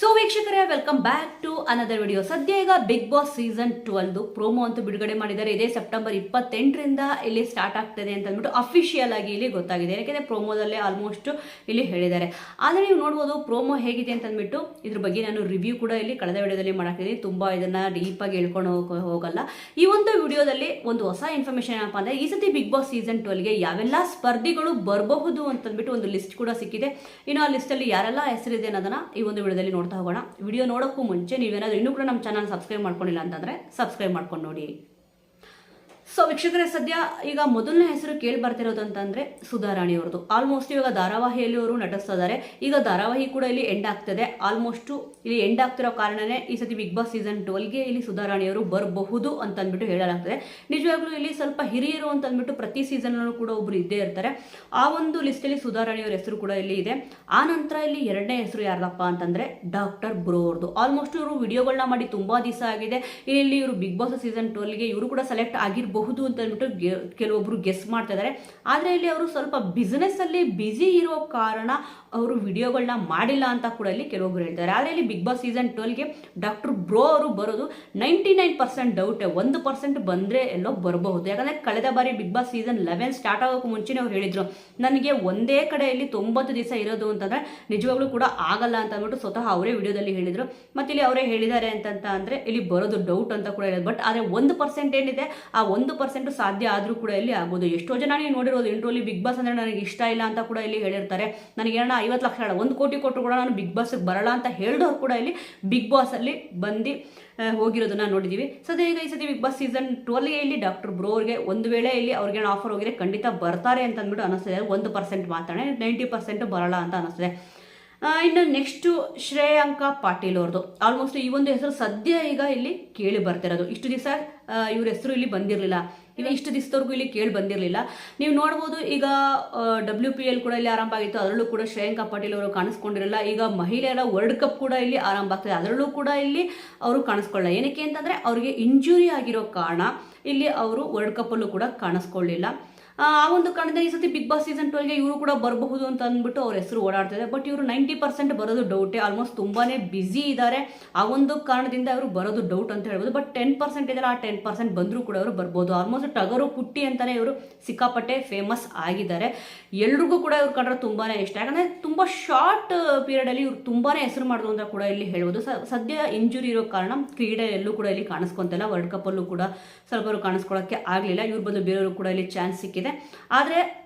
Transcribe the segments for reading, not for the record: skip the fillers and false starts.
So ವೀಕ್ಷಕರೇ, welcome back to another video. ಸದ್ಯ ಈಗ ಬಿಗ್ ಬಾಸ್ ಸೀಸನ್ 12 ಪ್ರೋಮೋ ಅಂತೂ ಬಿಡುಗಡೆ ಮಾಡಿದ್ದಾರೆ. ಇದೇ ಸೆಪ್ಟೆಂಬರ್ 28ರಿಂದ ಇಲ್ಲಿ ಸ್ಟಾರ್ಟ್ ಆಗ್ತದೆ ಅಂತ ಅಂದ್ಬಿಟ್ಟು ಅಫಿಷಿಯಲ್ ಆಗಿ ಇಲ್ಲಿ ಗೊತ್ತಾಗಿದೆ. ಯಾಕೆಂದರೆ ಪ್ರೋಮೋದಲ್ಲೇ ಆಲ್ಮೋಸ್ಟ್ ಇಲ್ಲಿ ಹೇಳಿದ್ದಾರೆ. ಆದರೆ ನೀವು ನೋಡ್ಬೋದು ಪ್ರೋಮೋ ಹೇಗಿದೆ ಅಂತ ಅಂದ್ಬಿಟ್ಟು ಇದ್ರ ಬಗ್ಗೆ ನಾನು ರಿವ್ಯೂ ಕೂಡ ಇಲ್ಲಿ ಕಳೆದ ವಿಡಿಯೋದಲ್ಲಿ ಮಾಡಾಕ್ತಿದ್ದೀನಿ. ತುಂಬ ಇದನ್ನ ಡೀಪಾಗಿ ಹೇಳ್ಕೊಂಡು ಹೋಗಲ್ಲ. ಈ ಒಂದು ವಿಡಿಯೋದಲ್ಲಿ ಒಂದು ಹೊಸ ಇನ್ಫಾರ್ಮೇಶನ್ ಏನಪ್ಪ ಅಂದರೆ, ಈ ಸತಿ ಬಿಗ್ ಬಾಸ್ ಸೀಸನ್ 12ಗೆ ಯಾವೆಲ್ಲ ಸ್ಪರ್ಧಿಗಳು ಬರಬಹುದು ಅಂತಂದ್ಬಿಟ್ಟು ಒಂದು ಲಿಸ್ಟ್ ಕೂಡ ಸಿಕ್ಕಿದೆ. ಇನ್ನು ಆ ಲಿಸ್ಟಲ್ಲಿ ಯಾರೆಲ್ಲ ಹೆಸರಿದೆ ಅನ್ನೋದನ್ನ ಈ ಒಂದು ವಿಡಿಯೋದಲ್ಲಿ ನೋಡ್ತಾ ಹೋಗೋಣ. ವಿಡಿಯೋ ನೋಡೋಕ್ಕೂ ಮುಂಚೆ ನೀವೇನಾದ್ರೂ ಇನ್ನೂ ಕೂಡ ನಮ್ಮ ಚಾನಲ್ ಸಬ್ಸ್ಕ್ರೈಬ್ ಮಾಡ್ಕೊಂಡಿಲ್ಲ ಅಂತಂದ್ರೆ ಸಬ್ಸ್ಕ್ರೈಬ್ ಮಾಡ್ಕೊಂಡು ನೋಡಿ. ಸೊ ವೀಕ್ಷಕರೇ, ಸದ್ಯ ಈಗ ಮೊದಲನೇ ಹೆಸರು ಕೇಳಿ ಬರ್ತಿರೋದು ಅಂತಂದ್ರೆ ಸುಧಾರಾಣಿ ಅವ್ರದ್ದು. ಆಲ್ಮೋಸ್ಟ್ ಇವಾಗ ಧಾರಾವಾಹಿಯಲ್ಲಿ ಅವರು ನಟಿಸ್ತಾ ಇದ್ದಾರೆ. ಈಗ ಧಾರಾವಾಹಿ ಕೂಡ ಇಲ್ಲಿ ಎಂಡ್ ಆಗ್ತದೆ. ಆಲ್ಮೋಸ್ಟ್ ಇಲ್ಲಿ ಎಂಡ್ ಆಗ್ತಿರೋ ಕಾರಣನೇ ಈ ಸತಿ ಬಿಗ್ ಬಾಸ್ ಸೀಸನ್ 12ಗೆ ಇಲ್ಲಿ ಸುಧಾರಾಣಿ ಅವರು ಬರಬಹುದು ಅಂತ ಅಂದ್ಬಿಟ್ಟು ಹೇಳಲಾಗ್ತದೆ. ನಿಜವಾಗ್ಲೂ ಇಲ್ಲಿ ಸ್ವಲ್ಪ ಹಿರಿಯರು ಅಂತ ಅಂದ್ಬಿಟ್ಟು ಪ್ರತಿ ಸೀಸನ್ ಕೂಡ ಒಬ್ರು ಇದ್ದೇ ಇರ್ತಾರೆ. ಆ ಒಂದು ಲಿಸ್ಟ್ ಅಲ್ಲಿ ಸುಧಾರಾಣಿ ಅವರ ಹೆಸರು ಕೂಡ ಇಲ್ಲಿ ಇದೆ. ಆ ನಂತರ ಇಲ್ಲಿ ಎರಡನೇ ಹೆಸರು ಯಾರದಪ್ಪ ಅಂತಂದ್ರೆ ಡಾಕ್ಟರ್ ಬ್ರೋ ಅವ್ರದ್ದು. ಆಲ್ಮೋಸ್ಟ್ ಇವರು ವಿಡಿಯೋಗಳನ್ನ ಮಾಡಿ ತುಂಬಾ ದಿವಸ ಆಗಿದೆ. ಇಲ್ಲಿ ಇವರು ಬಿಗ್ ಬಾಸ್ ಸೀಸನ್ 12ಗೆ ಇವರು ಕೂಡ ಸೆಲೆಕ್ಟ್ ಆಗಿರಬಹುದು ಅಂತ ಅಂದ್ಬಿಟ್ಟು ಕೆಲವೊಬ್ರು ಗೆಸ್ ಮಾಡ್ತಾ ಇದ್ದಾರೆ. ಆದ್ರೆ ಇಲ್ಲಿ ಅವರು ಸ್ವಲ್ಪ ಬಿಸಿನೆಸ್ ಅಲ್ಲಿ ಬಿಸಿ ಇರೋ ಕಾರಣ ಅವರು ವಿಡಿಯೋಗಳನ್ನ ಮಾಡಿಲ್ಲ ಅಂತ ಕೂಡ ಇಲ್ಲಿ ಕೆಲವೊಬ್ರು ಹೇಳ್ತಾರೆ. ಆದ್ರೆ ಇಲ್ಲಿ ಬಿಗ್ ಬಾಸ್ ಸೀಸನ್ 12ಗೆ ಡಾಕ್ಟರ್ ಬ್ರೋ ಅವರು ಬರೋದು 99% ಡೌಟ್. 1% ಬಂದ್ರೆ ಎಲ್ಲೋ ಬರಬಹುದು. ಯಾಕಂದ್ರೆ ಕಳೆದ ಬಾರಿ ಬಿಗ್ ಬಾಸ್ ಸೀಸನ್ 11 ಸ್ಟಾರ್ಟ್ ಆಗೋಕೆ ಮುಂಚೆನೆ ಅವ್ರು ಹೇಳಿದ್ರು, ನನಗೆ ಒಂದೇ ಕಡೆಯಲ್ಲಿ 90 ದಿವಸ ಇರೋದು ಅಂತಂದ್ರೆ ನಿಜವಾಗ್ಲೂ ಕೂಡ ಆಗಲ್ಲ ಅಂತ ಅಂದ್ಬಿಟ್ಟು ಸ್ವತಃ ಅವರೇ ವಿಡಿಯೋದಲ್ಲಿ ಹೇಳಿದ್ರು. ಮತ್ತೆ ಇಲ್ಲಿ ಅವರೇ ಹೇಳಿದ್ದಾರೆ ಅಂತ ಅಂದ್ರೆ ಇಲ್ಲಿ ಬರೋದು ಡೌಟ್ ಅಂತ ಕೂಡ ಹೇಳಿದ್ರು. ಬಟ್ ಆದ್ರೆ 1% ಏನಿದೆ, ಆ 1% ಸಾಧ್ಯ ಆದ್ರೂ ಕೂಡ ಇಲ್ಲಿ ಆಗ್ಬೋದು. ಎಷ್ಟೋ ಜನ ನೀವು ನೋಡಿರೋದು ಇಂಟ್ರೋಲಿ ಬಿಗ್ ಬಾಸ್ ಅಂದ್ರೆ ನನಗೆ ಇಷ್ಟ ಇಲ್ಲ ಅಂತ ಕೂಡ ಇಲ್ಲಿ ಹೇಳಿರ್ತಾರೆ. ನನಗೆ 50 ಲಕ್ಷ 1 ಕೋಟಿ ಕೊಟ್ಟರು ಕೂಡ ನಾನು ಬಿಗ್ ಬಾಸ್ ಬರಲ್ಲ ಅಂತ ಹೇಳಿದವ್ರು ಕೂಡ ಇಲ್ಲಿ ಬಿಗ್ ಬಾಸ್ ಅಲ್ಲಿ ಬಂದು ಹೋಗಿರೋದನ್ನ ನೋಡಿದೀವಿ. ಸದ್ಯ ಈಗ ಈ ಸತಿ ಬಿಗ್ ಬಾಸ್ ಸೀಸನ್ 12ಗೆ ಇಲ್ಲಿ ಡಾಕ್ಟರ್ ಬ್ರೋ ಅವ್ರಿಗೆ ಒಂದು ವೇಳೆ ಇಲ್ಲಿ ಅವ್ರಿಗೆ ಆಫರ್ ಹೋಗಿದೆ ಖಂಡಿತ ಬರ್ತಾರೆ ಅಂತ ಅಂದ್ಬಿಟ್ಟು ಅನಿಸ್ತದೆ. 1% ಮಾತಾಡೋಣ, 90% ಬರಲ್ಲ ಅಂತ ಅನಿಸ್ತದೆ. ಇನ್ನು ನೆಕ್ಸ್ಟ್ ಶ್ರೇಯಾಂಕ ಪಾಟೀಲ್ ಅವ್ರದ್ದು. ಆಲ್ಮೋಸ್ಟ್ ಈ ಒಂದು ಹೆಸರು ಸದ್ಯ ಈಗ ಇಲ್ಲಿ ಕೇಳಿ ಬರ್ತಿರೋದು. ಇಷ್ಟು ದಿವಸ ಇವ್ರ ಹೆಸರು ಇಲ್ಲಿ ಬಂದಿರಲಿಲ್ಲ. ಇಷ್ಟು ದಿವಸದವರೆಗೂ ಇಲ್ಲಿ ಕೇಳಿ ಬಂದಿರಲಿಲ್ಲ. ನೀವು ನೋಡ್ಬೋದು ಈಗ WPL ಕೂಡ ಇಲ್ಲಿ ಆರಂಭ ಆಗಿತ್ತು. ಅದರಲ್ಲೂ ಕೂಡ ಶ್ರೇಯಾಂಕ ಪಾಟೀಲ್ ಅವರು ಕಾಣಿಸ್ಕೊಂಡಿರಲ್ಲ. ಈಗ ಮಹಿಳೆಯರ ವರ್ಲ್ಡ್ ಕಪ್ ಕೂಡ ಇಲ್ಲಿ ಆರಂಭ ಆಗ್ತದೆ. ಅದರಲ್ಲೂ ಕೂಡ ಇಲ್ಲಿ ಅವರು ಕಾಣಿಸ್ಕೊಳ್ಳಲ್ಲ. ಏನಕ್ಕೆ ಅಂತಂದ್ರೆ ಅವ್ರಿಗೆ ಇಂಜುರಿ ಆಗಿರೋ ಕಾರಣ ಇಲ್ಲಿ ಅವರು ವರ್ಲ್ಡ್ ಕಪ್ ಅಲ್ಲೂ ಕೂಡ ಕಾಣಿಸ್ಕೊಳ್ಳಿಲ್ಲ. ಆ ಒಂದು ಕಾರಣದಿಂದ ಈ ಸತಿ ಬಿಗ್ ಬಾಸ್ ಸೀಸನ್ 12ಗೆ ಇವರು ಕೂಡ ಬರಬಹುದು ಅಂತ ಅಂದ್ಬಿಟ್ಟು ಅವ್ರ ಹೆಸರು ಓಡಾಡ್ತಿದೆ. ಬಟ್ ಇವರು 90% ಬರೋದು ಡೌಟೇ. ಆಲ್ಮೋಸ್ಟ್ ತುಂಬಾನೇ ಬಿಸಿ ಇದ್ದಾರೆ. ಆ ಒಂದು ಕಾರಣದಿಂದ ಅವರು ಬರೋದು ಡೌಟ್ ಅಂತ ಹೇಳ್ಬೋದು. ಬಟ್ 10% ಇದೆಲ್ಲ, ಆ 10% ಬಂದರೂ ಕೂಡ ಅವರು ಬರ್ಬೋದು. ಆಲ್ಮೋಸ್ಟ್ ಟಗರು ಪುಟ್ಟಿ ಅಂತಾನೆ ಇವರು ಸಿಕ್ಕಾಪಟ್ಟೆ ಫೇಮಸ್ ಆಗಿದ್ದಾರೆ. ಎಲ್ರಿಗೂ ಕೂಡ ಇವ್ರು ಕಂಡ್ರೆ ತುಂಬಾನೇ ಇಷ್ಟ. ಯಾಕಂದ್ರೆ ತುಂಬಾ ಶಾರ್ಟ್ ಪೀರಿಯಡ್ ಅಲ್ಲಿ ಇವ್ರು ತುಂಬಾನೇ ಹೆಸರು ಮಾಡಿದ್ರು ಅಂತ ಕೂಡ ಇಲ್ಲಿ ಹೇಳ್ಬೋದು. ಸದ್ಯ ಇಂಜುರಿ ಇರೋ ಕಾರಣ ಕ್ರೀಡೆಯಲ್ಲೂ ಕೂಡ ಇಲ್ಲಿ ಕಾಣಿಸ್ಕೊಂತಿಲ್ಲ. ವರ್ಲ್ಡ್ ಕಪ್ ಅಲ್ಲೂ ಕೂಡ ಸ್ವಲ್ಪ ಅವರು ಕಾಣಿಸ್ಕೊಳ್ಳೋಕೆ ಆಗ್ಲಿಲ್ಲ. ಇವ್ರ ಬಂದು ಬೇರೆಯವರು ಕೂಡ ಇಲ್ಲಿ ಚಾನ್ಸ್ ಸಿಕ್ಕಿದೆ. ಆದ್ರೆ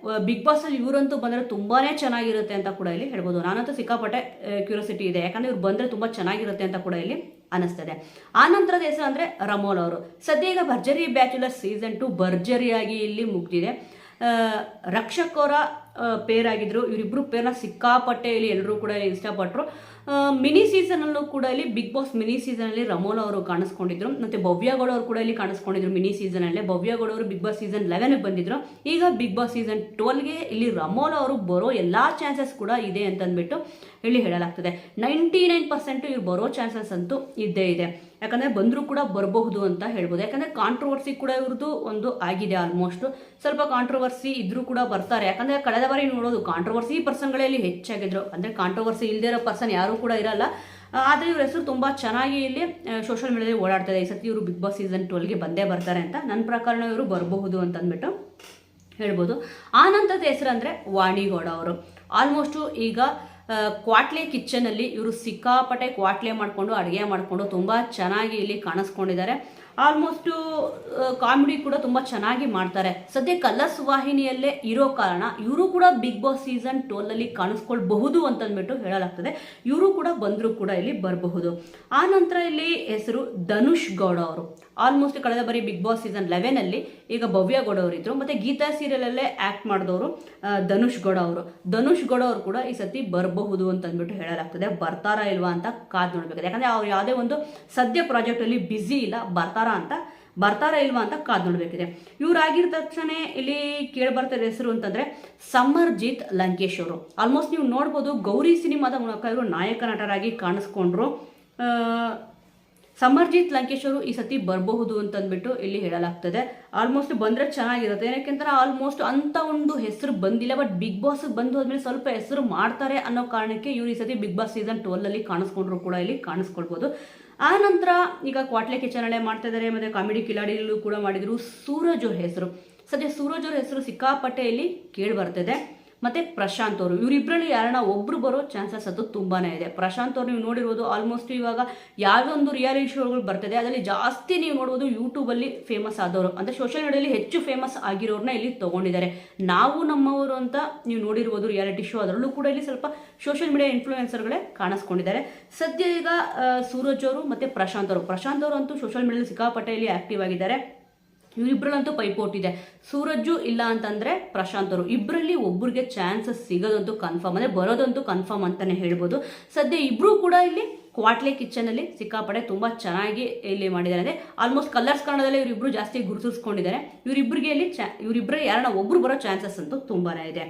ಬಿಗ್ ಬಾಸ್ ಅಲ್ಲಿ ಇವರಂತೂ ಬಂದ್ರೆ ತುಂಬಾನೇ ಚೆನ್ನಾಗಿರುತ್ತೆ ಅಂತ ಕೂಡ ಇಲ್ಲಿ ಹೇಳ್ಬೋದು. ನಾನಂತೂ ಸಿಕ್ಕಾಪಟ್ಟೆ ಕ್ಯೂರಿಯಾಸಿಟಿ ಇದೆ. ಯಾಕಂದ್ರೆ ಇವ್ರು ಬಂದ್ರೆ ತುಂಬಾ ಚೆನ್ನಾಗಿರುತ್ತೆ ಅಂತ ಕೂಡ ಇಲ್ಲಿ ಅನಿಸ್ತದೆ. ಆ ನಂತರದ ಹೆಸರು ಅಂದ್ರೆ ರಮೋಲ್ ಅವರು. ಸದ್ಯ ಈಗ ಭರ್ಜರಿ ಬ್ಯಾಚುಲರ್ ಸೀಸನ್ 2 ಭರ್ಜರಿಯಾಗಿ ಇಲ್ಲಿ ಮುಗ್ದಿದೆ. ರಕ್ಷಕ್ ಅವರ ಪೇರ್ ಆಗಿದ್ರು. ಇವರಿಬ್ರು ಪೇರ್ನ ಸಿಕ್ಕಾಪಟ್ಟೆ ಇಲ್ಲಿ ಎಲ್ಲರೂ ಕೂಡ ಇಷ್ಟಪಟ್ಟರು. ಮಿನಿ ಸೀಸನ್ ಅಲ್ಲೂ ಕೂಡ ಇಲ್ಲಿ ಬಿಗ್ ಬಾಸ್ ಮಿನಿ ಸೀಸನ್ ಅಲ್ಲಿ ರಮೋಲ್ ಅವರು ಕಾಣಿಸ್ಕೊಂಡಿದ್ರು. ಮತ್ತೆ ಭವ್ಯಗೌಡ ಅವರು ಕೂಡ ಇಲ್ಲಿ ಕಾಣಿಸ್ಕೊಂಡಿದ್ರು ಮಿನಿ ಸೀಸನ್ ಅಲ್ಲೇ. ಭವ್ಯಗೌಡ ಅವರು ಬಿಗ್ ಬಾಸ್ ಸೀಸನ್ 11 ಬಂದಿದ್ರು. ಈಗ ಬಿಗ್ ಬಾಸ್ ಸೀಸನ್ 12ಗೆ ಇಲ್ಲಿ ರಮೋಲ್ ಅವರು ಬರೋ ಎಲ್ಲಾ ಚಾನ್ಸಸ್ ಕೂಡ ಇದೆ ಅಂತ ಅಂದ್ಬಿಟ್ಟು ಇಲ್ಲಿ ಹೇಳಲಾಗ್ತದೆ. 99% ಇವ್ರು ಬರೋ ಚಾನ್ಸಸ್ ಅಂತೂ ಇದ್ದೇ ಇದೆ. ಯಾಕಂದ್ರೆ ಬಂದರೂ ಕೂಡ ಬರಬಹುದು ಅಂತ ಹೇಳ್ಬೋದು. ಯಾಕಂದ್ರೆ ಕಾಂಟ್ರವರ್ಸಿ ಕೂಡ ಇವ್ರದ್ದು ಒಂದು ಆಗಿದೆ. ಆಲ್ಮೋಸ್ಟ್ ಸ್ವಲ್ಪ ಕಾಂಟ್ರವರ್ಸಿ ಇದ್ರೂ ಕೂಡ ಬರ್ತಾರೆ. ಯಾಕಂದ್ರೆ ಕಳೆದ ಬಾರಿ ನೋಡೋದು ಕಾಂಟ್ರವರ್ಸಿ ಪರ್ಸನ್ಗಳೇ ಇಲ್ಲಿ ಹೆಚ್ಚಾಗಿದ್ರು. ಅಂದ್ರೆ ಕಾಂಟ್ರವರ್ಸಿ ಇಲ್ಲದೇ ಇರೋ ಪರ್ಸನ್ ಯಾರು ಕೂಡ ಇರಲ್ಲ. ಆದರೆ ಇವ್ರ ಹೆಸರು ತುಂಬಾ ಚೆನ್ನಾಗಿ ಇಲ್ಲಿ ಸೋಷಿಯಲ್ ಮೀಡಿಯಾದಲ್ಲಿ ಓಡಾಡ್ತಾರೆ. ಈ ಸತಿ ಇವರು ಬಿಗ್ ಬಾಸ್ ಸೀಸನ್ 12ಗೆ ಬಂದೇ ಬರ್ತಾರೆ ಅಂತ ನನ್ನ ಪ್ರಕಾರ ಇವರು ಬರಬಹುದು ಅಂತ ಅಂದ್ಬಿಟ್ಟು ಹೇಳ್ಬೋದು. ಆ ನಂತರದ ಹೆಸರು ಅಂದ್ರೆ ವಾಣಿಗೌಡ ಅವರು. ಆಲ್ಮೋಸ್ಟ್ ಈಗ ಕ್ವಾಟ್ಲೆ ಕಿಚನ್ ಅಲ್ಲಿ ಇವರು ಸಿಕ್ಕಾಪಟ್ಟೆ ಕ್ವಾಟ್ಲೆ ಮಾಡಿಕೊಂಡು ಅಡುಗೆ ಮಾಡಿಕೊಂಡು ತುಂಬಾ ಚೆನ್ನಾಗಿ ಇಲ್ಲಿ ಕಾಣಿಸ್ಕೊಂಡಿದ್ದಾರೆ. ಆಲ್ಮೋಸ್ಟ್ ಕಾಮಿಡಿ ಕೂಡ ತುಂಬಾ ಚೆನ್ನಾಗಿ ಮಾಡ್ತಾರೆ. ಸದ್ಯ ಕಲರ್ಸ್ ವಾಹಿನಿಯಲ್ಲೇ ಇರೋ ಕಾರಣ ಇವರು ಕೂಡ ಬಿಗ್ ಬಾಸ್ ಸೀಸನ್ 12 ಅಲ್ಲಿ ಕಾಣಿಸ್ಕೊಳ್ಬಹುದು ಅಂತ ಅಂದ್ಬಿಟ್ಟು ಹೇಳಲಾಗ್ತದೆ. ಇವರು ಕೂಡ ಬಂದರೂ ಕೂಡ ಇಲ್ಲಿ ಬರಬಹುದು. ಆ ನಂತರ ಇಲ್ಲಿ ಹೆಸರು ಧನುಷ್ ಗೌಡ ಅವರು. ಆಲ್ಮೋಸ್ಟ್ ಕಳೆದ ಬಾರಿ ಬಿಗ್ ಬಾಸ್ ಸೀಸನ್ 11 ಅಲ್ಲಿ ಈಗ ಭವ್ಯ ಗೌಡ ಅವರು ಇದ್ರು. ಮತ್ತೆ ಗೀತಾ ಸೀರಿಯಲ್ ಅಲ್ಲೇ ಆಕ್ಟ್ ಮಾಡಿದವರು ಧನುಷ್ ಗೌಡ ಅವರು. ಧನುಷ್ ಗೌಡ ಅವರು ಕೂಡ ಈ ಸತಿ ಬರಬಹುದು ಅಂತ ಅಂದ್ಬಿಟ್ಟು ಹೇಳಲಾಗ್ತದೆ. ಬರ್ತಾರಾ ಇಲ್ವಾ ಅಂತ ಕಾದ್ ನೋಡ್ಬೇಕು. ಯಾಕಂದ್ರೆ ಅವ್ರು ಯಾವುದೇ ಒಂದು ಸದ್ಯ ಪ್ರಾಜೆಕ್ಟ್ ಅಲ್ಲಿ ಬಿಸಿ ಇಲ್ಲ. ಬರ್ತಾರಾ ಇಲ್ವಾ ಅಂತ ಕಾದ್ ನೋಡ್ಬೇಕಿದೆ. ಇವ್ರಾಗಿರ ತಕ್ಷಣ ಇಲ್ಲಿ ಕೇಳಿ ಬರ್ತಾರೆ ಹೆಸರು ಅಂತಂದ್ರೆ ಸಮರ್ಜಿತ್ ಲಂಕೇಶ್ ಅವರು. ಆಲ್ಮೋಸ್ಟ್ ನೀವು ನೋಡ್ಬೋದು ಗೌರಿ ಸಿನಿಮಾದ ಮೂಲಕ ಇವರು ನಾಯಕ ನಟರಾಗಿ ಕಾಣಿಸ್ಕೊಂಡ್ರು. ಸಮರ್ಜಿತ್ ಲಂಕೇಶ್ ಅವರು ಈ ಸತಿ ಬರಬಹುದು ಅಂತಂದ್ಬಿಟ್ಟು ಇಲ್ಲಿ ಹೇಳಲಾಗ್ತದೆ. ಆಲ್ಮೋಸ್ಟ್ ಬಂದ್ರೆ ಚೆನ್ನಾಗಿರುತ್ತೆ, ಯಾಕೆಂದ್ರೆ ಆಲ್ಮೋಸ್ಟ್ ಅಂತ ಒಂದು ಹೆಸರು ಬಂದಿಲ್ಲ. ಬಟ್ ಬಿಗ್ ಬಾಸ್ ಬಂದು ಹೋದ್ಮೇಲೆ ಸ್ವಲ್ಪ ಹೆಸರು ಮಾಡ್ತಾರೆ ಅನ್ನೋ ಕಾರಣಕ್ಕೆ ಇವ್ರು ಈ ಸತಿ ಬಿಗ್ ಬಾಸ್ ಸೀಸನ್ 12 ಅಲ್ಲಿ ಕಾಣಿಸ್ಕೊಂಡ್ರು ಕೂಡ ಇಲ್ಲಿ ಕಾಣಿಸ್ಕೊಳ್ಬಹುದು. ಆ ನಂತರ ಈಗ ಕ್ವಾಟ್ಲೆ ಕಿಚನ್ ಅಲ್ಲೇ ಮಾಡ್ತಾ ಇದ್ದಾರೆ, ಮತ್ತೆ ಕಾಮಿಡಿ ಕಿಲಾಡಿಯಲ್ಲೂ ಕೂಡ ಮಾಡಿದ್ರು. ಸೂರಜ್ ಅವ್ರ ಹೆಸರು, ಸದ್ಯ ಸೂರಜ್ ಅವ್ರ ಹೆಸರು ಸಿಕ್ಕಾಪಟ್ಟೆ ಇಲ್ಲಿ ಕೇಳಿ ಬರ್ತಿದೆ. ಮತ್ತೆ ಪ್ರಶಾಂತ್ ಅವರು, ಇವರಿಬ್ಬರಲ್ಲಿ ಯಾರನ್ನ ಒಬ್ರು ಬರೋ ಚಾನ್ಸಸ್ ಅದು ತುಂಬಾನೇ ಇದೆ. ಪ್ರಶಾಂತ್ ಅವ್ರು ನೀವು ನೋಡಿರ್ಬೋದು, ಆಲ್ಮೋಸ್ಟ್ ಇವಾಗ ಯಾವ್ದೊಂದು ರಿಯಾಲಿಟಿ ಶೋಗಳು ಬರ್ತದೆ ಅದರಲ್ಲಿ ಜಾಸ್ತಿ ನೀವು ನೋಡ್ಬೋದು ಯೂಟ್ಯೂಬ್ ಅಲ್ಲಿ ಫೇಮಸ್ ಆದವರು, ಅಂದ್ರೆ ಸೋಷಿಯಲ್ ಮೀಡಿಯಾದಲ್ಲಿ ಹೆಚ್ಚು ಫೇಮಸ್ ಆಗಿರೋರ್ನ ಇಲ್ಲಿ ತಗೊಂಡಿದ್ದಾರೆ. ನಾವು ನಮ್ಮವರು ಅಂತ ನೀವು ನೋಡಿರ್ಬೋದು ರಿಯಾಲಿಟಿ ಶೋ, ಅದರಲ್ಲೂ ಕೂಡ ಇಲ್ಲಿ ಸ್ವಲ್ಪ ಸೋಷಿಯಲ್ ಮೀಡಿಯಾ ಇನ್ಫ್ಲೂಯೆನ್ಸರ್ಗಳೇ ಕಾಣಿಸ್ಕೊಂಡಿದ್ದಾರೆ. ಸದ್ಯ ಈಗ ಸೂರಜ್ ಅವರು ಮತ್ತೆ ಪ್ರಶಾಂತ್ ಅವರು ಅಂತೂ ಸೋಷಿಯಲ್ ಮೀಡಿಯಾದಲ್ಲಿ ಸಿಕ್ಕಾಪಟ್ಟೆ ಇಲ್ಲಿ ಆಕ್ಟಿವ್ ಆಗಿದ್ದಾರೆ. ಇವರಿಬ್ಬರಲ್ಲಂತೂ ಪೈಪೋಟಿದೆ. ಸೂರಜ್ಜು ಇಲ್ಲ ಅಂತಂದ್ರೆ ಪ್ರಶಾಂತ್ ಅವರು, ಇಬ್ಬರಲ್ಲಿ ಒಬ್ಬರಿಗೆ ಚಾನ್ಸಸ್ ಸಿಗೋದಂತೂ ಕನ್ಫರ್ಮ್, ಅಂದ್ರೆ ಬರೋದಂತೂ ಕನ್ಫರ್ಮ್ ಅಂತಾನೆ ಹೇಳ್ಬೋದು. ಸದ್ಯ ಇಬ್ರು ಕೂಡ ಇಲ್ಲಿ ಕ್ವಾಟ್ಲೆ ಕಿಚನ್ ಅಲ್ಲಿ ಸಿಕ್ಕಾಪಟ್ಟೆ ತುಂಬಾ ಚೆನ್ನಾಗಿ ಇಲ್ಲಿ ಮಾಡಿದ್ದಾರೆ. ಅಂದ್ರೆ ಆಲ್ಮೋಸ್ಟ್ ಕಲರ್ಸ್ ಕನ್ನಡದಲ್ಲಿ ಇವರಿಬ್ರು ಜಾಸ್ತಿ ಗುರುತಿಸ್ಕೊಂಡಿದ್ದಾರೆ. ಇವರಿಬ್ಬರಿಗೆ ಇಲ್ಲಿ ಇವರಿಬ್ಬರೇ ಯಾರನ್ನ ಒಬ್ರು ಬರೋ ಚಾನ್ಸಸ್ ಅಂತೂ ತುಂಬಾನೇ ಇದೆ.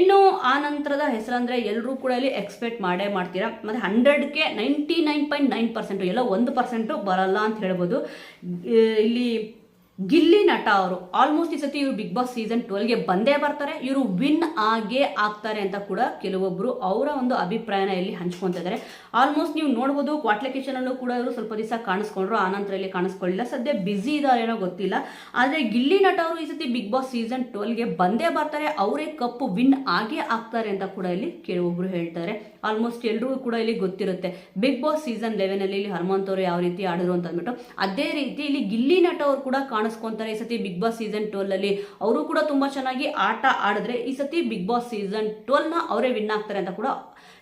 ಇನ್ನು ಆ ನಂತರದ ಹೆಸರಂದ್ರೆ ಎಲ್ಲರೂ ಕೂಡ ಇಲ್ಲಿ ಎಕ್ಸ್ಪೆಕ್ಟ್ ಮಾಡೇ ಮಾಡ್ತೀರಾ. ಮತ್ತೆ 100ಕ್ಕೆ 99.9% ಎಲ್ಲ 1% ಬರಲ್ಲ ಅಂತ ಹೇಳ್ಬೋದು. ಇಲ್ಲಿ ಗಿಲ್ಲಿ ನಟ ಅವರು ಆಲ್ಮೋಸ್ಟ್ ಈ ಸತಿ ಇವರು ಬಿಗ್ ಬಾಸ್ ಸೀಸನ್ 12ಗೆ ಬಂದೇ ಬರ್ತಾರೆ, ಇವರು ವಿನ್ ಆಗೇ ಆಗ್ತಾರೆ ಅಂತ ಕೂಡ ಕೆಲವೊಬ್ರು ಅವರ ಒಂದು ಅಭಿಪ್ರಾಯನ ಇಲ್ಲಿ ಹಂಚ್ಕೊಂತಿದ್ದಾರೆ. ಆಲ್ಮೋಸ್ಟ್ ನೀವು ನೋಡ್ಬೋದು ಕ್ವಾಟ್ಲೆ ಕಿಚನ್ ಅಲ್ಲೂ ಕೂಡ ಇವರು ಸ್ವಲ್ಪ ದಿವಸ ಕಾಣಿಸ್ಕೊಂಡ್ರು, ಆನಂತರ ಇಲ್ಲಿ ಕಾಣಿಸ್ಕೊಳ್ಳಿಲ್ಲ. ಸದ್ಯ ಬಿಸಿ ಇದಾರೇನೋ ಗೊತ್ತಿಲ್ಲ. ಆದ್ರೆ ಗಿಲ್ಲಿ ನಟ ಅವರು ಈ ಸತಿ ಬಿಗ್ ಬಾಸ್ ಸೀಸನ್ 12ಗೆ ಬಂದೇ ಬರ್ತಾರೆ, ಅವರೇ ಕಪ್ಪು ವಿನ್ ಆಗೇ ಆಗ್ತಾರೆ ಅಂತ ಕೂಡ ಇಲ್ಲಿ ಕೆಲವೊಬ್ರು ಹೇಳ್ತಾರೆ. ಆಲ್ಮೋಸ್ಟ್ ಎಲ್ರಿಗೂ ಕೂಡ ಇಲ್ಲಿ ಗೊತ್ತಿರುತ್ತೆ ಬಿಗ್ ಬಾಸ್ ಸೀಸನ್ 11 ಅಲ್ಲಿ ಇಲ್ಲಿ ಹನುಮಂತ್ ಅವರು ಯಾವ ರೀತಿ ಆಡಿದ್ರು ಅಂತ ಅಂದ್ಬಿಟ್ಟು. ಅದೇ ರೀತಿ ಇಲ್ಲಿ ಗಿಲ್ಲಿ ನಟ ಅವರು ಕೂಡ ಕಾಣಿಸ್ಕೊಂತಾರೆ ಈ ಸತಿ ಬಿಗ್ ಬಾಸ್ ಸೀಸನ್ 12 ಅಲ್ಲಿ. ಅವರು ಕೂಡ ತುಂಬಾ ಚೆನ್ನಾಗಿ ಆಟ ಆಡಿದ್ರೆ ಈ ಸತಿ ಬಿಗ್ ಬಾಸ್ ಸೀಸನ್ 12ನ ಅವರೇ ವಿನ್ ಆಗ್ತಾರೆ ಅಂತ ಕೂಡ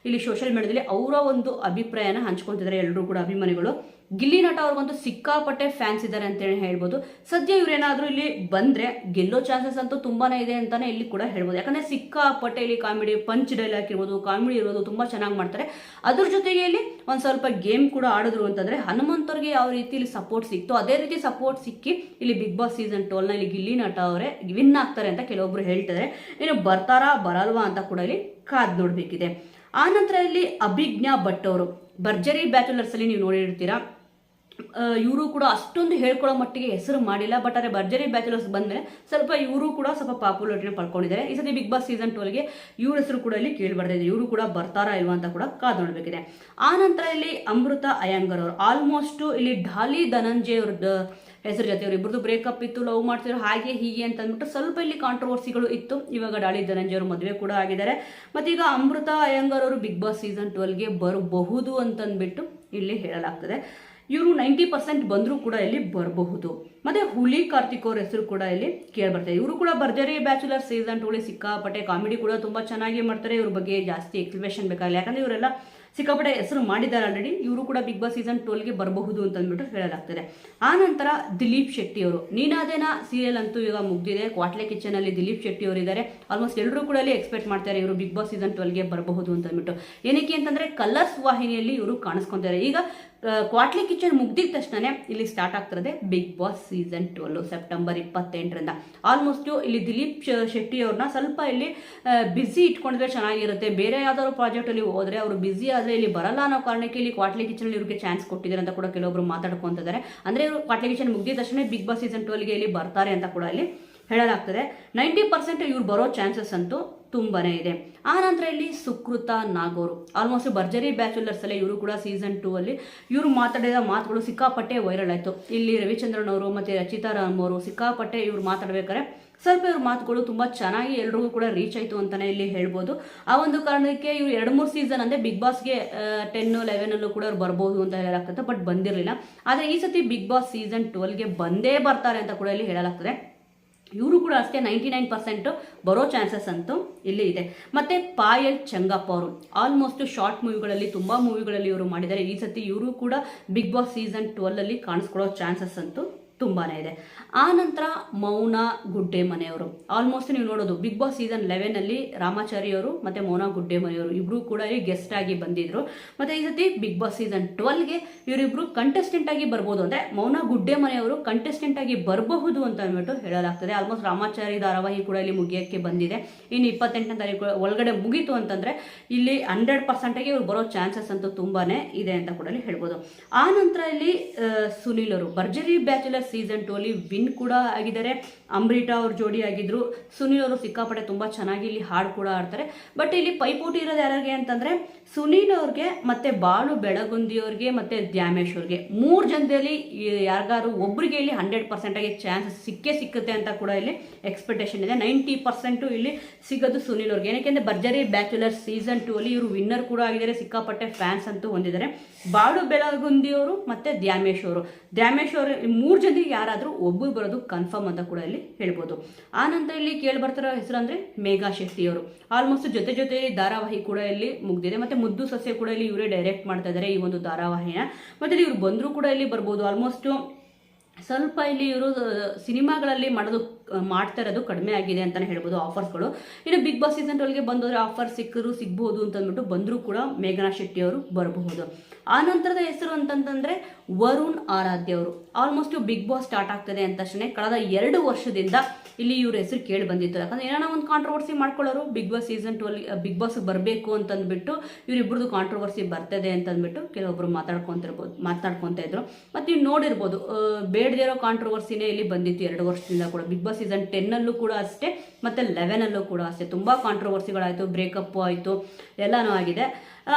ಇಲ್ಲಿ ಸೋಷಿಯಲ್ ಮೀಡಿಯಾದಲ್ಲಿ ಅವರ ಒಂದು ಅಭಿಪ್ರಾಯನ ಹಂಚ್ಕೊಂತಿದ್ದಾರೆ ಎಲ್ಲರೂ ಕೂಡ ಅಭಿಮಾನಿಗಳು. ಗಿಲ್ಲಿ ನಟ ಅವ್ರಿಗಂತೂ ಸಿಕ್ಕಾಪಟ್ಟೆ ಫ್ಯಾನ್ಸ್ ಇದ್ದಾರೆ ಅಂತೇಳಿ ಹೇಳ್ಬೋದು. ಸದ್ಯ ಇವ್ರೇನಾದ್ರೂ ಇಲ್ಲಿ ಬಂದ್ರೆ ಗೆಲ್ಲೋ ಚಾನ್ಸಸ್ ಅಂತೂ ತುಂಬಾನೇ ಇದೆ ಅಂತಾನೆ ಇಲ್ಲಿ ಕೂಡ ಹೇಳ್ಬೋದು. ಯಾಕಂದ್ರೆ ಸಿಕ್ಕಾಪಟ್ಟೆ ಇಲ್ಲಿ ಕಾಮಿಡಿ ಪಂಚ್ ಡೈಲಾಗ್ ಇರ್ಬೋದು, ಕಾಮಿಡಿ ಇರ್ಬೋದು, ತುಂಬಾ ಚೆನ್ನಾಗಿ ಮಾಡ್ತಾರೆ. ಅದ್ರ ಜೊತೆಗೆ ಇಲ್ಲಿ ಒಂದ್ ಸ್ವಲ್ಪ ಗೇಮ್ ಕೂಡ ಆಡಿದ್ರು ಅಂತಂದ್ರೆ ಹನುಮಂತವ್ರಿಗೆ ಯಾವ ರೀತಿ ಇಲ್ಲಿ ಸಪೋರ್ಟ್ ಸಿಕ್ತು ಅದೇ ರೀತಿ ಸಪೋರ್ಟ್ ಸಿಕ್ಕಿ ಇಲ್ಲಿ ಬಿಗ್ ಬಾಸ್ ಸೀಸನ್ 12ನ ಇಲ್ಲಿ ಗಿಲ್ಲಿ ನಟ ಅವರೇ ವಿನ್ ಆಗ್ತಾರೆ ಅಂತ ಕೆಲವೊಬ್ರು ಹೇಳ್ತಿದ್ದಾರೆ. ಇನ್ನು ಬರ್ತಾರಾ ಬರಲ್ವಾ ಅಂತ ಕೂಡ ಇಲ್ಲಿ ಕಾದ್ ನೋಡ್ಬೇಕಿದೆ. ಆ ನಂತರ ಇಲ್ಲಿ ಅಭಿಜ್ಞಾ ಭಟ್ ಅವರು ಭರ್ಜರಿ ಬ್ಯಾಚುಲರ್ಸ್ ಅಲ್ಲಿ ನೀವು ನೋಡಿರ್ತೀರಾ, ಇವರು ಕೂಡ ಅಷ್ಟೊಂದು ಹೇಳ್ಕೊಳ್ಳೋ ಮಟ್ಟಿಗೆ ಹೆಸರು ಮಾಡಿಲ್ಲ. ಬಟ್ ಆದರೆ ಭರ್ಜರಿ ಬ್ಯಾಚುಲರ್ಸ್ ಬಂದ್ಮೇಲೆ ಸ್ವಲ್ಪ ಇವರು ಕೂಡ ಸ್ವಲ್ಪ ಪಾಪ್ಯುಲಾರಿಟಿನ ಪಡ್ಕೊಂಡಿದ್ದಾರೆ. ಈ ಸತಿ ಬಿಗ್ ಬಾಸ್ ಸೀಸನ್ 12ಗೆ ಇವ್ರ ಹೆಸರು ಕೂಡ ಇಲ್ಲಿ ಕೇಳಿ ಬರ್ತಾ ಇದೆ. ಇವರು ಕೂಡ ಬರ್ತಾರಾ ಇಲ್ವಾ ಅಂತ ಕೂಡ ಕಾದು ನೋಡ್ಬೇಕಿದೆ. ಆ ನಂತರ ಇಲ್ಲಿ ಅಮೃತ ಅಯ್ಯಂಗರ್ ಅವರು ಆಲ್ಮೋಸ್ಟ್ ಇಲ್ಲಿ ಢಾಲಿ ಧನಂಜಯ್ ಅವ್ರದ್ದು ಹೆಸರು ಜೊತೆ ಇಬ್ಬರದು ಬ್ರೇಕಪ್ ಇತ್ತು, ಲವ್ ಮಾಡ್ತಿದ್ರು ಹಾಗೆ ಹೀಗೆ ಅಂತ ಅಂದ್ಬಿಟ್ಟು ಸ್ವಲ್ಪ ಇಲ್ಲಿ ಕಾಂಟ್ರವರ್ಸಿಗಳು ಇತ್ತು. ಇವಾಗ ಢಾಲಿ ಧನಂಜಯ್ ಅವರು ಮದುವೆ ಕೂಡ ಆಗಿದ್ದಾರೆ. ಮತ್ತೆ ಈಗ ಅಮೃತ ಅಯ್ಯಂಗರ್ ಅವರು ಬಿಗ್ ಬಾಸ್ ಸೀಸನ್ 12ಗೆ ಬರಬಹುದು ಅಂತಂದ್ಬಿಟ್ಟು ಇಲ್ಲಿ ಹೇಳಲಾಗ್ತದೆ. ಇವರು 90% ಬಂದರೂ ಕೂಡ ಇಲ್ಲಿ ಬರಬಹುದು. ಮತ್ತೆ ಹುಲಿ ಕಾರ್ತಿಕ್ ಅವ್ರ ಹೆಸರು ಕೂಡ ಇಲ್ಲಿ ಕೇಳ್ಬರ್ತಾರೆ. ಇವರು ಕೂಡ ಭರ್ಜರಿ ಬ್ಯಾಚುಲರ್ ಸೀಸನ್ 2 ಸಿಕ್ಕಾಪಟ್ಟೆ ಕಾಮಿಡಿ ಕೂಡ ತುಂಬಾ ಚೆನ್ನಾಗಿ ಮಾಡ್ತಾರೆ. ಇವ್ರ ಬಗ್ಗೆ ಜಾಸ್ತಿ ಎಕ್ಸ್ಪ್ಲೇಷನ್ ಬೇಕಾಗಿಲ್ಲ, ಯಾಕಂದ್ರೆ ಇವರೆಲ್ಲ ಸಿಕ್ಕಾಪಟ್ಟೆ ಹೆಸರು ಮಾಡಿದ್ದಾರೆ ಆಲ್ರೆಡಿ. ಇವರು ಕೂಡ ಬಿಗ್ ಬಾಸ್ ಸೀಸನ್ 12ಗೆ ಬರಬಹುದು ಅಂತ ಅಂದ್ಬಿಟ್ಟು ಹೇಳಲಾಗ್ತದೆ. ಆ ನಂತರ ದಿಲೀಪ್ ಶೆಟ್ಟಿ ಅವರು, ನೀನಾದೇನಾ ಸೀರಿಯಲ್ ಅಂತೂ ಈಗ ಮುಗ್ದಿದೆ. ಕ್ವಾಟ್ಲೆ ಕಿಚನ್ ಅಲ್ಲಿ ದಿಲೀಪ್ ಶೆಟ್ಟಿ ಅವರು ಇದ್ದಾರೆ. ಆಲ್ಮೋಸ್ಟ್ ಎಲ್ಲರೂ ಕೂಡ ಇಲ್ಲಿ ಎಕ್ಸ್ಪೆಕ್ಟ್ ಮಾಡ್ತಾರೆ ಇವರು ಬಿಗ್ ಬಾಸ್ ಸೀಸನ್ 12ಗೆ ಬರಬಹುದು ಅಂತ ಅಂದ್ಬಿಟ್ಟು. ಏನಕ್ಕೆ ಅಂತಂದ್ರೆ ಕಲರ್ಸ್ ವಾಹಿನಿಯಲ್ಲಿ ಇವರು ಕಾಣಿಸ್ಕೊಂತಾರೆ. ಈಗ ಕ್ವಾಟ್ಲೆ ಕಿಚನ್ ಮುಗ್ದಿದ ತಕ್ಷಣ ಇಲ್ಲಿ ಸ್ಟಾರ್ಟ್ ಆಗ್ತಿರೋದೆ ಬಿಗ್ ಬಾಸ್ ಸೀಸನ್ 12 ಸೆಪ್ಟೆಂಬರ್ 28ರಿಂದ. ಆಲ್ಮೋಸ್ಟ್ ಇಲ್ಲಿ ದಿಲೀಪ್ ಶೆಟ್ಟಿ ಅವ್ರನ್ನ ಸ್ವಲ್ಪ ಇಲ್ಲಿ ಬಿಸಿ ಇಟ್ಕೊಂಡಿದ್ರೆ ಚೆನ್ನಾಗಿರುತ್ತೆ. ಬೇರೆ ಯಾವ್ದಾದ್ರು ಪ್ರಾಜೆಕ್ಟ್ ಅಲ್ಲಿ ಹೋದ್ರೆ ಅವರು ಬಿಸಿ ಆದ್ರೆ ಇಲ್ಲಿ ಬರಲ್ಲ ಅನ್ನೋ ಕಾರಣಕ್ಕೆ ಇಲ್ಲಿ ಕ್ವಾಟ್ಲೆ ಕಿಚನ್ ಇವ್ರಿಗೆ ಚಾನ್ಸ್ ಕೊಟ್ಟಿದ್ದಾರೆ ಅಂತ ಕೂಡ ಕೆಲವೊಬ್ರು ಮಾತಾಡ್ಕೊಂತಿದ್ದಾರೆ. ಅಂದ್ರೆ ಇವರು ಕ್ವಾಟ್ಲೆ ಕಿಚನ್ ಮುಗ್ದಿದ ತಕ್ಷಣ ಬಿಗ್ ಬಾಸ್ ಸೀಸನ್ 12ಗೆ ಇಲ್ಲಿ ಬರ್ತಾರೆ ಅಂತ ಕೂಡ ಇಲ್ಲಿ ಹೇಳಲಾಗ್ತದೆ. 90% ಇವ್ರು ಬರೋ ಚಾನ್ಸಸ್ ಅಂತೂ ತುಂಬಾನೇ ಇದೆ. ಆ ನಂತರ ಇಲ್ಲಿ ಸುಕೃತ ನಾಗೌರು ಆಲ್ಮೋಸ್ಟ್ ಭರ್ಜರಿ ಬ್ಯಾಚುಲರ್ಸ್ ಅಲ್ಲೇ ಇವರು ಕೂಡ ಸೀಸನ್ 2 ಅಲ್ಲಿ ಇವರು ಮಾತಾಡಿದ ಮಾತುಗಳು ಸಿಕ್ಕಾಪಟ್ಟೆ ವೈರಲ್ ಆಯ್ತು. ಇಲ್ಲಿ ರವಿಚಂದ್ರನ್ ಅವರು ಮತ್ತೆ ರಚಿತಾ ರಾಮ್ ಅವರು ಸಿಕ್ಕಾಪಟ್ಟೆ ಇವ್ರು ಮಾತಾಡ್ಬೇಕಾದ್ರೆ ಸ್ವಲ್ಪ ಇವ್ರ ಮಾತುಗಳು ತುಂಬಾ ಚೆನ್ನಾಗಿ ಎಲ್ರಿಗೂ ಕೂಡ ರೀಚ್ ಆಯ್ತು ಅಂತಾನೆ ಇಲ್ಲಿ ಹೇಳ್ಬೋದು. ಆ ಒಂದು ಕಾರಣಕ್ಕೆ ಇವ್ರು 2-3 ಸೀಸನ್ ಅಂದ್ರೆ ಬಿಗ್ ಬಾಸ್ಗೆ 10, 11 ಅಲ್ಲೂ ಕೂಡ ಅವ್ರು ಬರ್ಬೋದು ಅಂತ ಹೇಳಲಾಗ್ತದೆ. ಬಟ್ ಬಂದಿರಲಿಲ್ಲ. ಆದ್ರೆ ಈ ಸತಿ ಬಿಗ್ ಬಾಸ್ ಸೀಸನ್ 12ಗೆ ಬಂದೇ ಬರ್ತಾರೆ ಅಂತ ಕೂಡ ಇಲ್ಲಿ ಹೇಳಲಾಗ್ತದೆ. ಇವರು ಕೂಡ ಅಷ್ಟೇ 99% ಬರೋ ಚಾನ್ಸಸ್ ಅಂತೂ ಇಲ್ಲಿ ಇದೆ. ಮತ್ತೆ ಪಾಯಲ್ ಚಂಗಪ್ಪ ಅವರು ಆಲ್ಮೋಸ್ಟ್ ಶಾರ್ಟ್ ಮೂವಿಗಳಲ್ಲಿ ತುಂಬಾ ಮೂವಿಗಳಲ್ಲಿ ಇವರು ಮಾಡಿದ್ದಾರೆ. ಈ ಸತಿ ಇವರು ಕೂಡ ಬಿಗ್ ಬಾಸ್ ಸೀಸನ್ 12 ಅಲ್ಲಿ ಕಾಣಿಸ್ಕೊಳ್ಳೋ ಚಾನ್ಸಸ್ ಅಂತೂ ತುಂಬಾ ಇದೆ. ಆ ನಂತರ ಮೌನ ಗುಡ್ಡೆ ಮನೆಯವರು. ಆಲ್ಮೋಸ್ಟ್ ನೀವು ನೋಡೋದು ಬಿಗ್ ಬಾಸ್ ಸೀಸನ್ 11 ರಾಮಾಚಾರಿ ಅವರು ಮತ್ತು ಮೌನ ಗುಡ್ಡೆ ಮನೆಯವರು ಇಬ್ಬರು ಕೂಡ ಗೆಸ್ಟ್ ಆಗಿ ಬಂದಿದ್ರು. ಮತ್ತು ಈ ಸತಿ ಬಿಗ್ ಬಾಸ್ ಸೀಸನ್ 12ಗೆ ಇವರಿಬ್ಬರು ಕಂಟೆಸ್ಟೆಂಟ್ ಆಗಿ ಬರ್ಬೋದು, ಅಂದರೆ ಮೌನ ಗುಡ್ಡೆ ಮನೆಯವರು ಕಂಟೆಸ್ಟೆಂಟ್ ಆಗಿ ಬರಬಹುದು ಅಂತ ಅಂದ್ಬಿಟ್ಟು ಹೇಳಲಾಗ್ತದೆ. ಆಲ್ಮೋಸ್ಟ್ ರಾಮಾಚಾರಿ ಧಾರಾವಾಹಿ ಕೂಡ ಇಲ್ಲಿ ಮುಗಿಯೋಕ್ಕೆ ಬಂದಿದೆ. ಇನ್ನು 28ನೇ ತಾರೀಕು ಒಳಗಡೆ ಮುಗೀತು ಅಂತಂದರೆ ಇಲ್ಲಿ 100% ಇವ್ರು ಬರೋ ಚಾನ್ಸಸ್ ಅಂತೂ ತುಂಬಾ ಇದೆ ಅಂತ ಕೂಡ ಹೇಳ್ಬೋದು. ಆ ನಂತರ ಇಲ್ಲಿ ಸುನೀಲ್ ಅವರು ಭರ್ಜರಿ ಬ್ಯಾಚುಲರ್ ಸೀಸನ್ 2 ಅಲ್ಲಿ ವಿನ್ ಕೂಡ ಆಗಿದ್ದಾರೆ. ಅಂಬ್ರಿಟಾ ಅವ್ರ ಜೋಡಿ ಆಗಿದ್ರು. ಸುನೀಲ್ ಅವರು ಸಿಕ್ಕಾಪಟ್ಟೆ ತುಂಬ ಚೆನ್ನಾಗಿ ಇಲ್ಲಿ ಹಾಡು ಕೂಡ ಆಡ್ತಾರೆ. ಬಟ್ ಇಲ್ಲಿ ಪೈಪೋಟಿ ಇರೋದು ಯಾರಿಗೆ ಅಂತಂದರೆ ಸುನೀಲ್ ಅವ್ರಿಗೆ ಮತ್ತು ಬಾಳು ಬೆಳಗುಂದಿ ಅವ್ರಿಗೆ ಮತ್ತು ದ್ಯಾಮೇಶ್ ಅವ್ರಿಗೆ 3 ಜನದಲ್ಲಿ ಯಾರಿಗಾರು ಒಬ್ಬರಿಗೆ ಇಲ್ಲಿ 100% ಆಗಿ ಚಾನ್ಸಸ್ ಸಿಕ್ಕುತ್ತೆ ಅಂತ ಕೂಡ ಇಲ್ಲಿ ಎಕ್ಸ್ಪೆಕ್ಟೇಷನ್ ಇದೆ. 90% ಇಲ್ಲಿ ಸಿಗೋದು ಸುನೀಲ್ ಅವ್ರಿಗೆ. ಏನಕ್ಕೆ ಭರ್ಜರಿ ಬ್ಯಾಚುಲರ್ ಸೀಸನ್ 2 ಅಲ್ಲಿ ಇವರು ವಿನ್ನರ್ ಕೂಡ ಆಗಿದ್ದಾರೆ. ಸಿಕ್ಕಾಪಟ್ಟೆ ಫ್ಯಾನ್ಸ್ ಅಂತೂ ಹೊಂದಿದ್ದಾರೆ. ಬಾಳು ಬೆಳಗುಂದಿ ಅವರು ಮತ್ತು ದ್ಯಾಮೇಶ್ ಅವರು 3 ಜನರಿಗೆ ಯಾರಾದರೂ ಒಬ್ಬರು ಬರೋದು ಕನ್ಫರ್ಮ್ ಅಂತ ಕೂಡ ಇಲ್ಲಿ ಹೇಳ್ಬೋದು. ಆ ನಂತರ ಇಲ್ಲಿ ಕೇಳಿ ಬರ್ತಿರೋ ಹೆಸರು ಅಂದರೆ ಮೇಘಾ ಶೆಟ್ಟಿ ಅವರು. ಆಲ್ಮೋಸ್ಟ್ ಜೊತೆ ಧಾರಾವಾಹಿ ಕೂಡ ಇಲ್ಲಿ ಮುಗ್ದಿದೆ. ಮತ್ತು ಮುದ್ದು ಸಸ್ಯ ಕೂಡ ಇಲ್ಲಿ ಇವರೇ ಡೈರೆಕ್ಟ್ ಮಾಡ್ತಾ ಇದ್ದಾರೆ ಈ ಒಂದು ಧಾರಾವಾಹಿನ. ಮತ್ತು ಇಲ್ಲಿ ಇವ್ರು ಬಂದರೂ ಕೂಡ ಇಲ್ಲಿ ಬರ್ಬೋದು. ಆಲ್ಮೋಸ್ಟು ಸ್ವಲ್ಪ ಇಲ್ಲಿ ಇವರು ಸಿನಿಮಾಗಳಲ್ಲಿ ಮಾಡ್ತಾ ಇರೋದು ಕಡಿಮೆ ಆಗಿದೆ ಅಂತಲೇ ಹೇಳ್ಬೋದು ಆಫರ್ಸ್ಗಳು. ಇನ್ನು ಬಿಗ್ ಬಾಸ್ ಸೀಸನ್ 12ಗೆ ಬಂದೋದ್ರೆ ಆಫರ್ ಸಿಗ್ಬೋದು ಅಂತಂದ್ಬಿಟ್ಟು ಬಂದರೂ ಕೂಡ ಮೇಘನಾ ಶೆಟ್ಟಿ ಅವರು ಬರಬಹುದು. ಆ ನಂತರದ ಹೆಸರು ಅಂತಂತಂದರೆ ವರುಣ್ ಆರಾಧ್ಯ ಅವರು. ಆಲ್ಮೋಸ್ಟ್ ಬಿಗ್ ಬಾಸ್ ಸ್ಟಾರ್ಟ್ ಆಗ್ತದೆ ಅಂತ ತಕ್ಷಣ ಕಳೆದ 2 ವರ್ಷದಿಂದ ಇಲ್ಲಿ ಇವ್ರ ಹೆಸರು ಕೇಳಿ ಬಂದಿತ್ತು. ಯಾಕಂದರೆ ಏನೋ ಒಂದು ಕಾಂಟ್ರವರ್ಸಿ ಮಾಡ್ಕೊಳ್ಳೋರು Bigg Boss season 12 Bigg Boss ಬರಬೇಕು ಅಂತಂದ್ಬಿಟ್ಟು ಇವರಿಬ್ಬರದು ಕಾಂಟ್ರವರ್ಸಿ ಬರ್ತದೆ ಅಂತಂದ್ಬಿಟ್ಟು ಕೆಲವೊಬ್ಬರು ಮಾತಾಡ್ಕೊತಾ ಇದ್ರು. ಮತ್ತು ನೀವು ನೋಡಿರ್ಬೋದು ಬೇಡದೇ ಇರೋ ಕಾಂಟ್ರವರ್ಸಿನೇ ಇಲ್ಲಿ ಬಂದಿತ್ತು 2 ವರ್ಷದಿಂದ ಕೂಡ. ಬಿಗ್ ಬಾಸ್ ಸೀಸನ್ 10 ಕೂಡ ಅಷ್ಟೇ ಮತ್ತು 11 ಕೂಡ ಅಷ್ಟೇ ತುಂಬ ಕಾಂಟ್ರವರ್ಸಿಗಳಾಯಿತು, ಬ್ರೇಕಪ್ಪು ಆಯಿತು, ಎಲ್ಲನೂ ಆಗಿದೆ.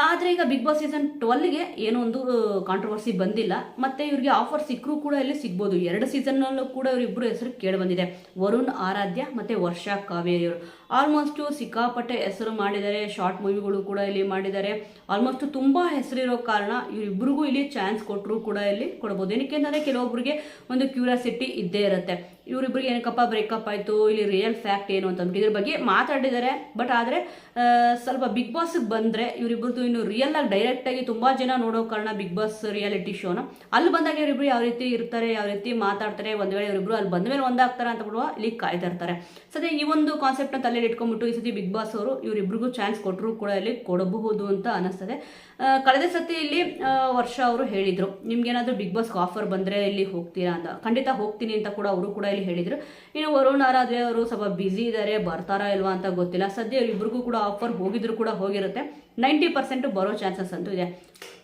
ಆದರೆ ಈಗ ಬಿಗ್ ಬಾಸ್ ಸೀಸನ್ 12ಗೆ ಏನೋ ಒಂದು ಕಾಂಟ್ರವರ್ಸಿ ಬಂದಿಲ್ಲ. ಮತ್ತು ಇವ್ರಿಗೆ ಆಫರ್ ಸಿಕ್ಕರೂ ಕೂಡ ಇಲ್ಲಿ ಸಿಗ್ಬೋದು. 2 ಸೀಸನ್ನಲ್ಲೂ ಕೂಡ ಇವರಿಬ್ಬರು ಹೆಸರು ಕೇಳಿ ಬಂದಿದೆ. ವರುಣ್ ಆರಾಧ್ಯ ಮತ್ತು ವರ್ಷಾ ಕಾವೇರಿ ಅವರು ಆಲ್ಮೋಸ್ಟು ಸಿಕ್ಕಾಪಟ್ಟೆ ಹೆಸರು ಮಾಡಿದ್ದಾರೆ. ಶಾರ್ಟ್ ಮೂವಿಗಳು ಕೂಡ ಇಲ್ಲಿ ಮಾಡಿದ್ದಾರೆ. ಆಲ್ಮೋಸ್ಟ್ ತುಂಬ ಹೆಸರಿರೋ ಕಾರಣ ಇವರಿಬ್ಬರಿಗೂ ಇಲ್ಲಿ ಚಾನ್ಸ್ ಕೊಟ್ಟರು ಕೂಡ ಇಲ್ಲಿ ಕೊಡ್ಬೋದು. ಏನಕ್ಕೆ ಅಂತಂದರೆ ಕೆಲವೊಬ್ಬರಿಗೆ ಒಂದು ಕ್ಯೂರಿಯಾಸಿಟಿ ಇದ್ದೇ ಇರುತ್ತೆ. ಇವರಿಬ್ಬರಿಗೆ ಏನಕ್ಕಪ್ಪ ಬ್ರೇಕಪ್ ಆಯಿತು, ಇಲ್ಲಿ ರಿಯಲ್ ಫ್ಯಾಕ್ಟ್ ಏನು ಅಂತಂದ್ಬಿಟ್ಟು ಇದ್ರ ಬಗ್ಗೆ ಮಾತಾಡಿದ್ದಾರೆ. ಬಟ್ ಆದರೆ ಸ್ವಲ್ಪ ಬಿಗ್ ಬಾಸ್ಗೆ ಬಂದರೆ ಇವರಿಬ್ಬರದು ಇನ್ನು ರಿಯಲ್ ಆಗಿ ಡೈರೆಕ್ಟಾಗಿ ತುಂಬ ಜನ ನೋಡೋ ಕಾರಣ ಬಿಗ್ ಬಾಸ್ ರಿಯಾಲಿಟಿ ಶೋನ ಅಲ್ಲಿ ಬಂದಾಗ ಇವರಿಬ್ಬರು ಯಾವ ರೀತಿ ಇರ್ತಾರೆ, ಯಾವ ರೀತಿ ಮಾತಾಡ್ತಾರೆ, ಒಂದು ವೇಳೆ ಇವರಿಬ್ಬರು ಅಲ್ಲಿ ಬಂದ ಮೇಲೆ ಒಂದಾಗ್ತಾರೆ ಅಂತ ಬಿಡುವ ಇಲ್ಲಿ ಕಾಯ್ತಾ ಇರ್ತಾರೆ. ಸದ್ಯ ಈ ಒಂದು ಕಾನ್ಸೆಪ್ಟ್ನ ತಲೆಯಲ್ಲಿ ಇಟ್ಕೊಂಡ್ಬಿಟ್ಟು ಈ ಸತಿ ಬಿಗ್ ಬಾಸ್ ಅವರು ಇವರಿಬ್ಬರಿಗೂ ಚಾನ್ಸ್ ಕೊಟ್ಟರು ಕೂಡ ಇಲ್ಲಿ ಕೊಡಬಹುದು ಅಂತ ಅನಿಸ್ತದೆ. ಕಳೆದ ಸತಿ ಇಲ್ಲಿ ವರ್ಷ ಅವರು ಹೇಳಿದರು ನಿಮ್ಗೇನಾದರೂ ಬಿಗ್ ಬಾಸ್ಗೆ ಆಫರ್ ಬಂದರೆ ಇಲ್ಲಿ ಹೋಗ್ತೀರಾ ಅಂತ. ಖಂಡಿತ ಹೋಗ್ತೀನಿ ಅಂತ ಕೂಡ ಅವರು ಕೂಡ ಇಲ್ಲಿ ಹೇಳಿದರು. ಇನ್ನು ವರುಣ್ ಆರಾಧ್ಯ ಅವರು ಸ್ವಲ್ಪ ಬ್ಯುಸಿ ಇದ್ದಾರೆ, ಬರ್ತಾರಾ ಇಲ್ವಾ ಅಂತ ಗೊತ್ತಿಲ್ಲ. ಸದ್ಯ ಇಬ್ಬರಿಗೂ ಕೂಡ ಆಫರ್ ಹೋಗಿದ್ರು ಕೂಡ ಹೋಗಿರುತ್ತೆ. 90% ಬರೋ ಚಾನ್ಸಸ್ ಅಂತೂ ಇದೆ.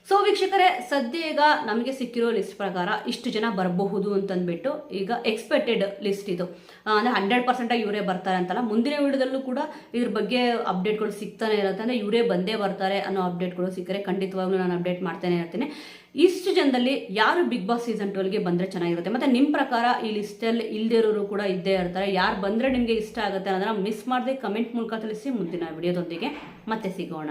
ಸೊ ವೀಕ್ಷಕರೇ, ಸದ್ಯ ಈಗ ನಮಗೆ ಸಿಕ್ಕಿರೋ ಲಿಸ್ಟ್ ಪ್ರಕಾರ ಇಷ್ಟು ಜನ ಬರಬಹುದು ಅಂತಂದ್ಬಿಟ್ಟು ಈಗ ಎಕ್ಸ್ಪೆಕ್ಟೆಡ್ ಲಿಸ್ಟ್ ಇದು. ಅಂದರೆ 100% ಇವರೇ ಬರ್ತಾರೆ ಅಂತಲ್ಲ. ಮುಂದಿನ ವಿಡಿಯೋದಲ್ಲೂ ಕೂಡ ಇದ್ರ ಬಗ್ಗೆ ಅಪ್ಡೇಟ್ಗಳು ಸಿಗ್ತಾನೆ ಇರುತ್ತೆ. ಅಂದರೆ ಇವರೇ ಬಂದೇ ಬರ್ತಾರೆ ಅನ್ನೋ ಅಪ್ಡೇಟ್ಗಳು ಸಿಕ್ಕರೆ ಖಂಡಿತವಾಗ್ಲೂ ನಾನು ಅಪ್ಡೇಟ್ ಮಾಡ್ತಾನೆ ಇರ್ತೀನಿ. ಇಷ್ಟು ಜನದಲ್ಲಿ ಯಾರು ಬಿಗ್ ಬಾಸ್ ಸೀಸನ್ 12ಗೆ ಬಂದರೆ ಚೆನ್ನಾಗಿರುತ್ತೆ. ಮತ್ತು ನಿಮ್ಮ ಪ್ರಕಾರ ಈ ಲಿಸ್ಟಲ್ಲಿ ಇಲ್ದಿರೋರು ಕೂಡ ಇದ್ದೇ ಇರ್ತಾರೆ. ಯಾರು ಬಂದರೆ ನಿಮಗೆ ಇಷ್ಟ ಆಗುತ್ತೆ ಅನ್ನೋದನ್ನ ಮಿಸ್ ಮಾಡದೆ ಕಮೆಂಟ್ ಮೂಲಕ ತಿಳಿಸಿ. ಮುಂದಿನ ವಿಡಿಯೋದೊಂದಿಗೆ ಮತ್ತೆ ಸಿಗೋಣ.